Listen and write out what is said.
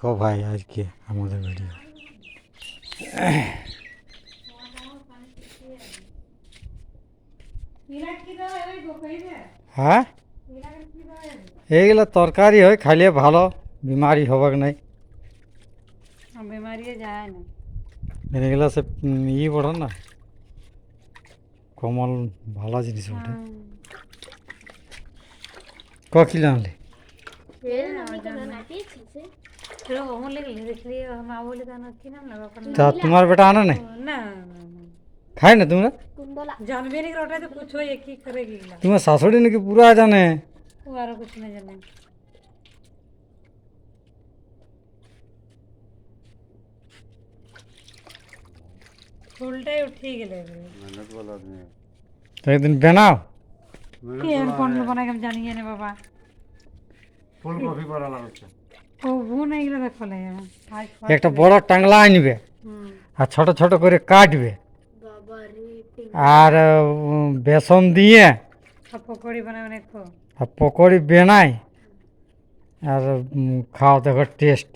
দেখো ভাই আজকে আমাদের ভিডিও। হ্যাঁ, এইগুলো তরকারি হয়, খাইলে ভালো, বিমারি হবার নাই। বেমারিয়ে যায় না। এগুলো সে বড় না, কমল ভালো জিনিস ওঠে। ক কিলো আনলে? তা তোমার বেটা আনা নাই? খাই না তোমরা? जानबे नहीं रोटा तो कुछ हो एक ही करेगी তোমার শাশুড়ি নাকি পুরা জানে। वो और कुछ नहीं जाने उल्टा ही उठी गए তো একদিন বানাও। कि हम कौन बना के हम जानिए ना बाबा ফুলকপি করা লাগছে। वो नहीं गया देखो ले आज একটা বড় টাংলা আনবে আর ছোট ছোট করে কাটবে, আর বেসন দিয়ে अब पकौड़ी बनाने को আর পকোড়ি বানাই আর খাও, দেখো টেস্ট।